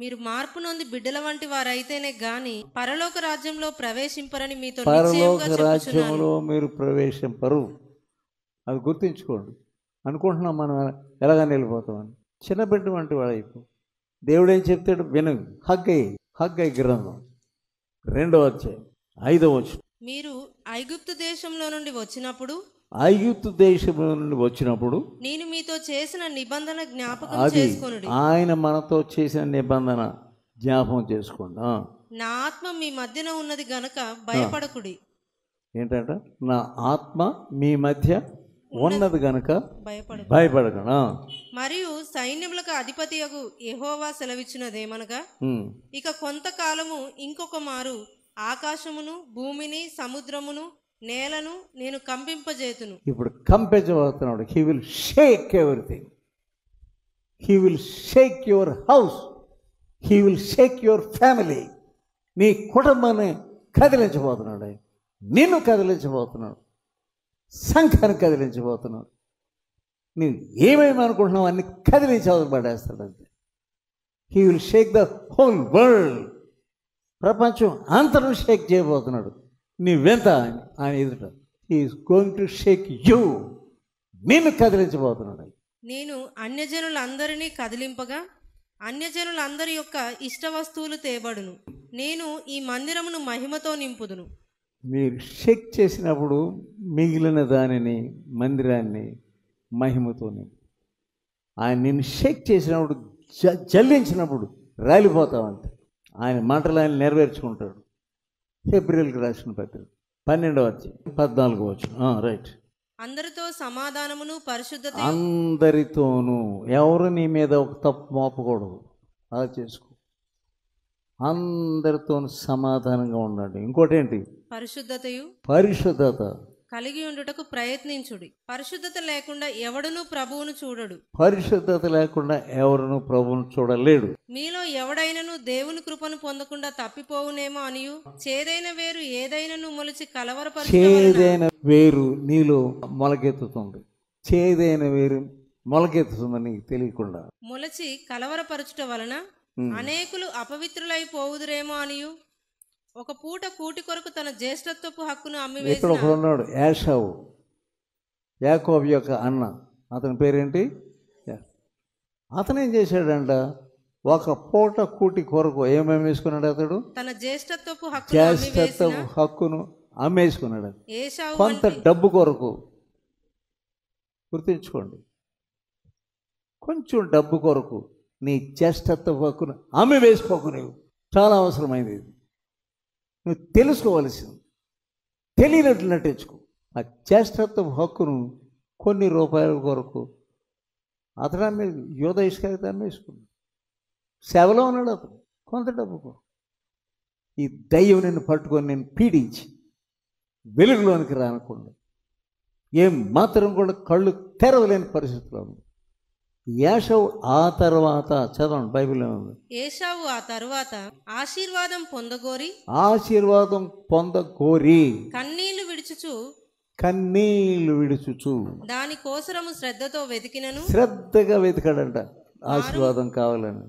మీరు మార్పు నొంది బిడ్డల వంటి వారు అయితేనే గాని పరలోక రాజ్యంలో ప్రవేశింపరని మీతో. పరలోక రాజ్యంలో మీరు ప్రవేశింపరు, అది గుర్తుంచుకోండి. అనుకుంటున్నాం మనం ఎలాగని వెళ్ళిపోతామని. చిన్న బిడ్డ వంటి వాడు అయిపో. దేవుడు ఏం చెప్తాడు విను. హగ్గయి గ్రంథం 2వ అధ్యాయం 5వ వచనం. మీరు ఐగుప్తు దేశంలో నుండి వచ్చినప్పుడు ఐగుప్తు దేశం నుండి వచ్చినప్పుడు నేను మీతో చేసిన నిబంధన జ్ఞాపకం అది చేసుకొనుడి. ఆయన మనతో చేసిన నిబంధన జ్ఞాపకం చేసుకోండి. నా ఆత్మ మీ మధ్యన ఉన్నది గనక భయపడకుడి. ఏంటంట? నా ఆత్మ మీ మధ్య ఉన్నది గనుక భయపడకు. భయపడకండి. మరియు సైన్యములకు అధిపతియగు యెహోవా సెలవిచ్చినదేమనగా, ఇక కొంతకాలము ఇంకొక మారు ఆకాశమును భూమిని సముద్రమును నేలను నేను కంపింపజేతును. ఇప్పుడు కంపించబోతున్నాడు. He will shake everything. He will shake your house. He will shake your family. నీ కుటుంబాన్ని కదిలించబోతున్నాడు. నిన్ను కదిలించబోతున్నాడు. సంఘాన్ని కదిలించబోతున్నాడు. నువ్వు ఏమేమి అనుకుంటున్నావు అన్ని కదిలించి అవతల పడేస్తాడు అంతే. He will shake the whole world. ప్రపంచం అంతను షేక్ చేయబోతున్నాడు. నీవెంత ఆయన ఎదుట. He is going to shake you. నిన్ను కదిలించబోతున్నాడు. నేను అన్యజనులందరినీ కదిలింపగా అన్యజనులందరి యొక్క ఇష్ట వస్తువులు తేబడును. నేను ఈ మందిరమును మహిమతో నింపుదును. మీరు షేక్ చేసినప్పుడు మిగిలిన దానిని, మందిరాన్ని మహిమతో నింపు. ఆయన నిన్ను షేక్ చేసినప్పుడు, జల్లించినప్పుడు రాలిపోతావంతే. ఆయన మాటలు ఆయన నెరవేర్చుకుంటాడు. హెబ్రీయులకు రాసిన పత్రిక 12:14 రైట్. అందరితో సమాధానమును పరిశుద్ధత. అందరితోనూ. ఎవరు నీ మీద ఒక తప్పు మోపకూడదు. అలా చేసుకో. అందరితోనూ సమాధానంగా ఉండండి. ఇంకోటి ఏంటి? పరిశుద్ధత కలిగి ఉండుటకు ప్రయత్నించుడి. పరిశుద్ధత లేకుండా ఎవడును ప్రభువును చూడడు. పరిశుద్ధత లేకుండా ఎవరును ప్రభువును చూడలేడు. మీలో ఎవడైనను దేవుని కృపను పొందకుండా తప్పిపోవునేమో అనియు చేదైన వేరు ఏదైనను మొలిచి చేదైన వేరు నీలో మొలకెత్తుతుంది. చేదైన వేరు మొలకెత్తుతుందని నీకు తెలియకుండా మొలచి కలవరపరచుట వలన అనేకులు అపవిత్రులైపోవుదురేమో అనియు ఒక పూట కూటి కొరకు తన జ్యేష్ఠత్వపు హక్కును అమ్మివేసిన. ఇక్కడ ఒకడు ఉన్నాడు, ఏశావు, యాకోబు యొక్క అన్న. అతని పేరేంటి? అతను ఏం చేశాడంట? ఒక పూట కూటి కొరకు ఏమేమి వేసుకున్నాడు? అతడు తన జ్యేష్ఠత్వపు హక్కును అమ్మేసుకున్నాడు. ఏశావు కొంత డబ్బు కొరకు. గుర్తుంచుకోండి, కొంచెం డబ్బు కొరకు నీ జ్యేష్ఠత్వపు హక్కును అమ్మి వేసుకోకు. నీవు చాలా అవసరమైంది ఇది. నువ్వు తెలుసుకోవలసింది. తెలియనట్లు నటించుకో. ఆ జ్యేష్ఠత్వపు హక్కును కొన్ని రూపాయల కొరకు అతను అమ్మే యోధ ఇష్కాయితే అమ్మేసుకున్నాడు. సేవలో ఉన్నాడు అతను. కొంత డబ్బు కొరకు ఈ దయ్యం నిన్ను పట్టుకొని నేను పీడించి వెలుగులోనికి రానకుండా ఏం మాత్రం కూడా కళ్ళు తెరవలేని పరిస్థితిలో ఉంది. ఏశావు ఆ తర్వాత చదవండి, బైబిల్లో ఉంది. ఏశావు ఆ తర్వాత ఆశీర్వాదం పొందగోరి కన్నీళ్లు విడుచుచు దాని కోసరము శ్రద్ధగా వెతికాడంట. ఆశీర్వాదం కావాలని,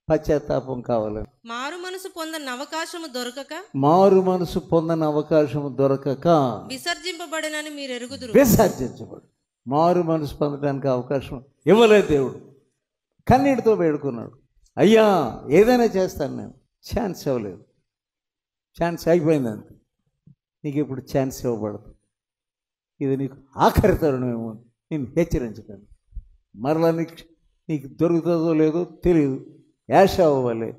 పశ్చాత్తాపం కావాలని. మారు మనసు పొందని అవకాశము దొరకక విసర్జింపబడనని మీరు ఎరుగుదురు. విసర్జించబడు. మారు మనసు పొందడానికి అవకాశం ఇవ్వలేదు దేవుడు. కన్నీటితో వేడుకున్నాడు, అయ్యా ఏదైనా చేస్తాను నేను. ఛాన్స్ ఇవ్వలేదు. ఛాన్స్ అయిపోయింది అంతే. నీకు ఇప్పుడు ఛాన్స్ ఇవ్వబడదు. ఇది నీకు ఆఖరి తరుణమేమో. నేను హెచ్చరించగలను. మరలా నీకు దొరుకుతుందో లేదో తెలియదు. ఏశావు వలె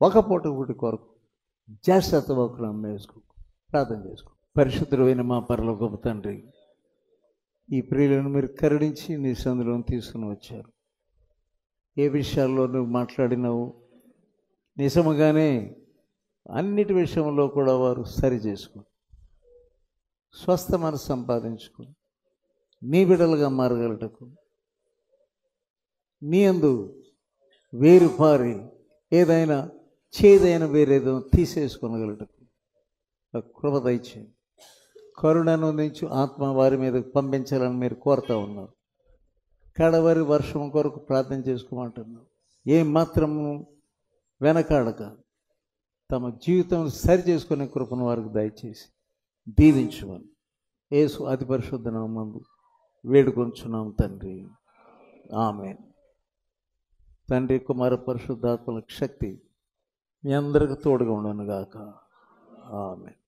ఒక పూట కూటి కొరకు జ్యేష్ఠత్వ హక్కును అమ్మేసుకో. ప్రార్థన చేసుకో. పరిశుద్ధుడైన మా పరలోకపు తండ్రి, ఈ ప్రియులను మీరు కరుణించి నీ సందులో తీసుకుని వచ్చారు. ఏ విషయాల్లో నువ్వు మాట్లాడినావు నిజముగానే అన్నిటి విషయంలో కూడా వారు సరి చేసుకుని స్వస్థ మనసు సంపాదించుకుని నీ బిడ్డలుగా మారగలటకు, నీ యందు వేరుపారి ఏదైనా చేదైన వేరేదో తీసేసుకోగలటకు కృప దయచేయండి. కరుణను నుంచి ఆత్మ వారి మీద పంపించాలని మీరు కోరుతూ ఉన్నారు. కడవరి వర్షం కొరకు ప్రార్థన చేసుకోమంటున్నారు. ఏం మాత్రము వెనకాడక తమ జీవితం సరి చేసుకునే కృపను వారికి దయచేసి దీవించమని యేసు అతి పరిశుద్ధ నామమున వేడుకొంచున్నాం తండ్రి. ఆమేన్. తండ్రి, కుమార, పరిశుద్ధాత్మల శక్తి మీ అందరికి తోడుగా ఉండను గాక. ఆమేన్.